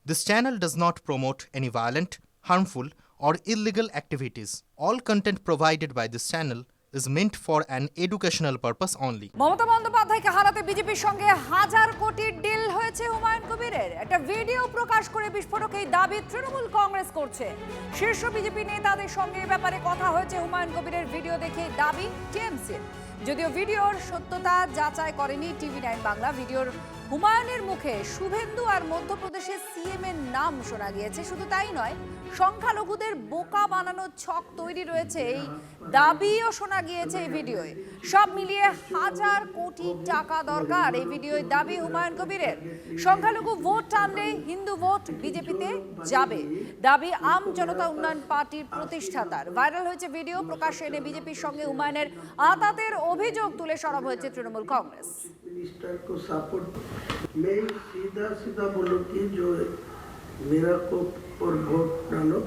This channel does not promote any violent, harmful, or illegal activities. All content provided by this channel is meant for an educational purpose only. Mamata বন্দ্যোপাধ্যায়কে হারাতে বিজেপির সঙ্গে 1000 কোটির deal হয়েছে হুমায়ুন কবিরের। একটা video প্রকাশ করে বিস্ফোরক এই দাবি তৃণমূল কংগ্রেস করছে। শীর্ষ বিজেপি নেতাদের সঙ্গে এ ব্যাপারে কথা হয়েছে হুমায়ুন কবিরের ভিডিও দেখে দাবি টিএমসির। যদিও ভিডিওর সত্যতা যাচাই করেনি টিভি9 বাংলা। ভিডিওর হুমায়ুনের মুখে শুভেন্দু আর মধ্যপ্রদেশের সিএম এর নাম শোনা গিয়েছে। শুধু তাই নয়, সংখ্যালঘুদের বোকা বানানোর ছক তৈরি রয়েছে এই দাবিও শোনা গিয়েছে এই ভিডিওয়ে। সব মিলিয়ে 1000 কোটি টাকা দরকার এই ভিডিওর দাবি হুমায়ুন কবিরের। সংখ্যালঘু ভোট টানলে হিন্দু ভোট বিজেপিতে যাবে, দাবি আম জনতা উন্নয়ন পার্টির প্রতিষ্ঠাতার। ভাইরাল হয়েছে ভিডিও, প্রকাশ্যে এনে বিজেপির সঙ্গে হুমায়ুনের আতাতের অভিযোগ তুলে সরব হয়েছে তৃণমূল কংগ্রেস। मिनिस्टर को सपोर्ट मैं सीधा बोलूँ कि जो मेरा को और वोट डालो,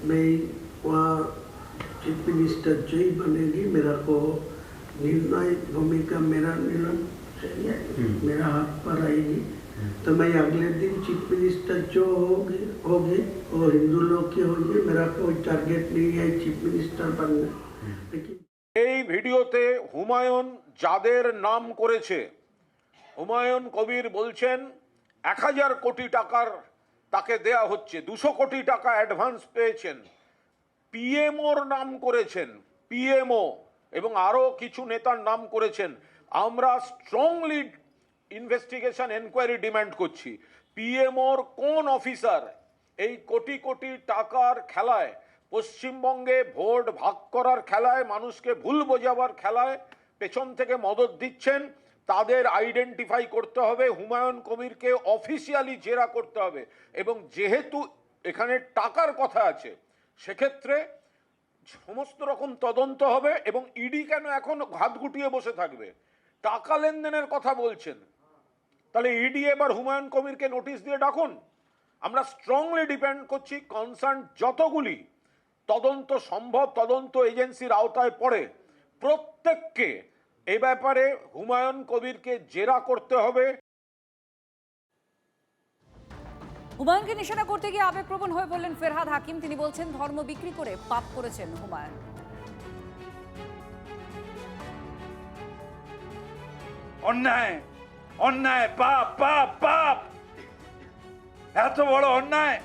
मैं वहाँ चीफ मिनिस्टर जो ही बनेगी, मेरा को निर्णायक भूमिका मेरा मेरा हाथ पर आएगी। तो मैं अगले दिन चीफ मिनिस्टर जो होगी वो हिंदू लोग की होगी। मेरा कोई टारगेट नहीं है चीफ मिनिस्टर बनना। लेकिन এই ভিডিওতে হুমায়ুন যাদের নাম করেছে, হুমায়ুন কবির বলছেন 1000 কোটি টাকার তাকে দেয়া হচ্ছে, 200 কোটি টাকা অ্যাডভান্স পেয়েছেন, পিএমওর নাম করেছেন, পিএমও এবং আরও কিছু নেতার নাম করেছেন। আমরা স্ট্রংলি ইনভেস্টিগেশন এনকোয়ারি ডিমান্ড করছি। পিএমওর কোন অফিসার এই কোটি কোটি টাকার খেলায়, পশ্চিমবঙ্গে ভোট ভাগ করার খেলায়, মানুষকে ভুল বোঝাবার খেলায় পেছন থেকে মদত দিচ্ছেন, তাদের আইডেন্টিফাই করতে হবে। হুমায়ুন কবিরকে অফিসিয়ালি জেরা করতে হবে। এবং যেহেতু এখানে টাকার কথা আছে, সেক্ষেত্রে সমস্ত রকম তদন্ত হবে। এবং ইডি কেন এখন হাত গুটিয়ে বসে থাকবে? টাকা লেনদেনের কথা বলছেন, তাহলে ইডি এবার হুমায়ুন কবিরকে নোটিশ দিয়ে ডাকুন। আমরা স্ট্রংলি ডিপেন্ড করছি কনসার্ন যতগুলি তদন্ত সম্ভব তদন্ত এজেন্সির আওতায় পড়ে প্রত্যেককে এ ব্যাপারে হুমায়ুন কবিরকে জেরা করতে হবে। হুমায়ুনকে নিশানা করতে গিয়ে আবেগপ্রবণ হয়ে বললেন ফেরহাদ হাকিম। তিনি বলছেন ধর্ম বিক্রি করে পাপ করেছেন হুমায়ুন। অন্যায় অন্যায়, পাপ পাপ পাপ, এত বড় অন্যায়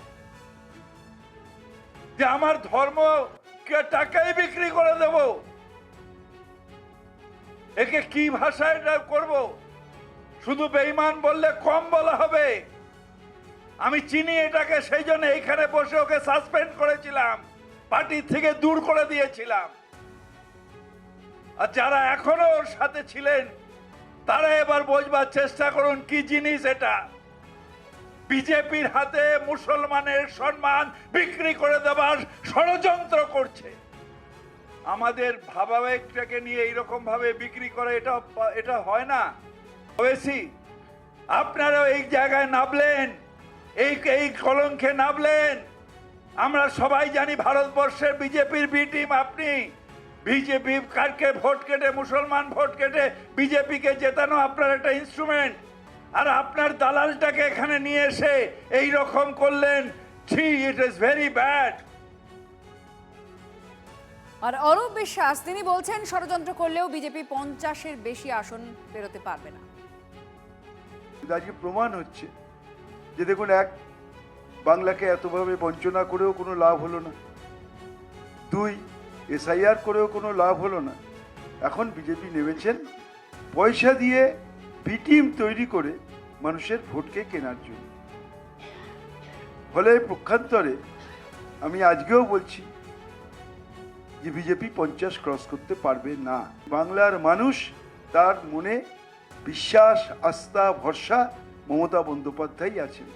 যে আমার ধর্মকে টাকাই বিক্রি করে দেব। একে কি ভাষায় করব? শুধু বেঈমান বললে কম বলা হবে। আমি চিনি এটাকে, সেই জন্য এইখানে বসে ওকে সাসপেন্ড করেছিলাম, পার্টি থেকে দূর করে দিয়েছিলাম। আর যারা এখনো ওর সাথে ছিলেন তারা এবার বোঝবার চেষ্টা করুন কি জিনিস এটা। বিজেপির হাতে মুসলমানের সম্মান বিক্রি করে দেবার ষড়যন্ত্র করছে। আমাদের ভাবাবেগটাকে নিয়ে এইরকম ভাবে বিক্রি করে, এটা হয় না। বেশি আপনারাও এই জায়গায় নামলেন, এই কলঙ্কে নামলেন। আমরা সবাই জানি ভারতবর্ষের বিজেপির বি টিম আপনি। বিজেপি কারকে ভোট কেটে, মুসলমান ভোট কেটে বিজেপিকে জেতানো আপনার একটা ইনস্ট্রুমেন্ট। আর আপনার দালালটাকে এখানে নিয়ে এসে এই রকম করলেন। It is very bad. আর অরূপ বিশ্বাস তিনি বলছেন ষড়যন্ত্র করলেও বিজেপি 50-এর বেশি আসন পেরোতে পারবে না। আজকে প্রমাণ হচ্ছে যে দেখুন, এক, বাংলাকে এতভাবে বঞ্চনা করেও কোনো লাভ হলো না। 2, এসআইআর করেও কোনো লাভ হলো না। এখন বিজেপি নেমেছেন পয়সা দিয়ে বি টিম তৈরি করে মানুষের ভোটকে কেনার জন্য। ফলে পক্ষান্তরে আমি আজকেও বলছি যে বিজেপি 50 ক্রস করতে পারবে না। বাংলার মানুষ, তার মনে বিশ্বাস, আস্থা, ভরসা মমতা বন্দ্যোপাধ্যায় আছেন।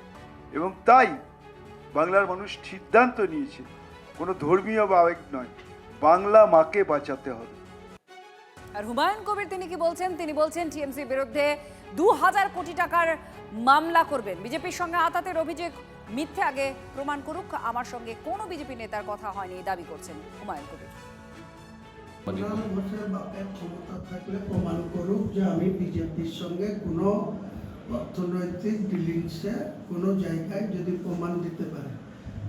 এবং তাই বাংলার মানুষ সিদ্ধান্ত নিয়েছে, কোনো ধর্মীয় আবেগ নয়, বাংলা মাকে বাঁচাতে হবে। আর হুমায়ুন কবির তিনি কি বলছেন? তিনি বলছেন টিএমসির বিরুদ্ধে 2000 কোটি টাকার মামলা করবেন। বিজেপির সঙ্গে আতাতের অভিযোগ মিথ্যে, আগে প্রমাণ করুক। আমার সঙ্গে কোনো বিজেপি নেতার কথা হয়নি দাবি করছেন হুমায়ুন কবির। বাপের ক্ষমতা থাকলে প্রমাণ করুক যে আমি বিজেপির সঙ্গে কোনো অর্থনৈতিক ডিলিংসে কোনো জায়গায় যদি প্রমাণ দিতে পারে,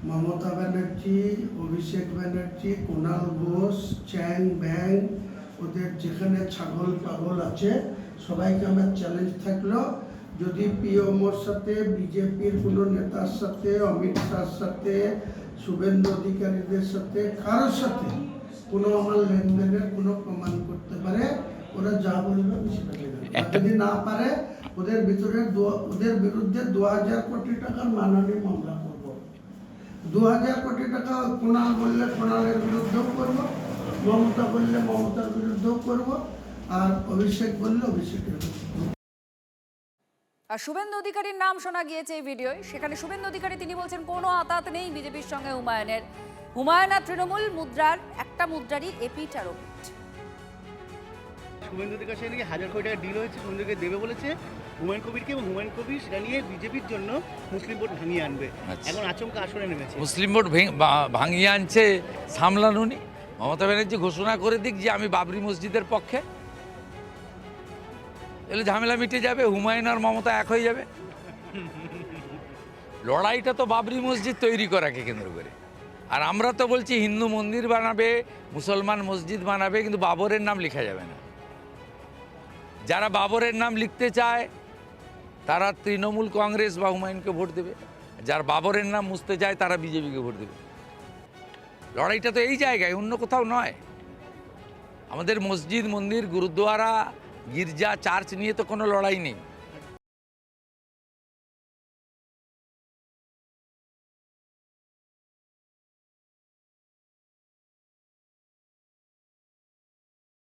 মমতা ব্যানার্জি, অভিষেক ব্যানার্জি, কুণাল ঘোষ, চ্যাং ব্যাং, ওদের যেখানে ছাগল পাগল আছে সবাইকে আমার চ্যালেঞ্জ থাকলো, যদি পিএমওর সাথে, বিজেপির কোনো নেতার সাথে, অমিত শাহর সাথে, শুভেন্দু অধিকারীদের সাথে, কারোর সাথে কোনো আমার লেনদেনের কোনো প্রমাণ করতে পারে, ওরা যা বলবে আমি সেটা নেবে। আর যদি না পারে ওদের বিরুদ্ধে 2000 কোটি টাকার মানহানি মামলা করব। 2000 কোটি টাকা কুণাল বললে কুণালের বিরুদ্ধেও করব, মমতা বললে মমতার বিরুদ্ধেও করব, আর অভিষেক বললে অভিষেকের বিরুদ্ধে। আর শুভেন্দু অধিকারীর নাম শোনা গিয়েছে এই ভিডিওয়। সেখানে শুভেন্দু অধিকারী তিনি বলছেন কোনো আতাত নেই বিজেপির সঙ্গে হুমায়ুনের। হুমায়ুন আর তৃণমূল মুদ্রার একটা মুদ্রারই এপিঠ আর ওপিঠ। শুভেন্দু অধিকারীর সঙ্গে 1000 কোটি টাকা ডিল হয়েছে, শুভেন্দুকে দেবে বলেছে হুমায়ুন কবিরকে, এবং হুমায়ুন কবির সেটা নিয়ে বিজেপির জন্য মুসলিম ভোট ভাঙিয়ে আনবে। এখন আচমকা আসরে নেমেছে। মুসলিম ভোট ভাঙিয়ে আনছে সামলানুনি। মমতা ব্যানার্জি ঘোষণা করে দিক যে আমি বাবরি মসজিদের পক্ষে, এলে ঝামেলা মিটে যাবে, হুমায়ুন আর মমতা এক হয়ে যাবে। লড়াইটা তো বাবরি মসজিদ তৈরি করাকে কেন্দ্র করে। আর আমরা তো বলছি হিন্দু মন্দির বানাবে, মুসলমান মসজিদ বানাবে, কিন্তু বাবরের নাম লেখা যাবে না। যারা বাবরের নাম লিখতে চায় তারা তৃণমূল কংগ্রেস বা হুমায়ুনকে ভোট দেবে, যারা বাবরের নাম মুছতে চায় তারা বিজেপিকে ভোট দেবে। লড়াইটা তো এই জায়গায়, অন্য কোথাও নয়। আমাদের মসজিদ, মন্দির, গুরুদ্বারা, গির্জা, চার্চ নিয়ে তো কোনো লড়াই নেই।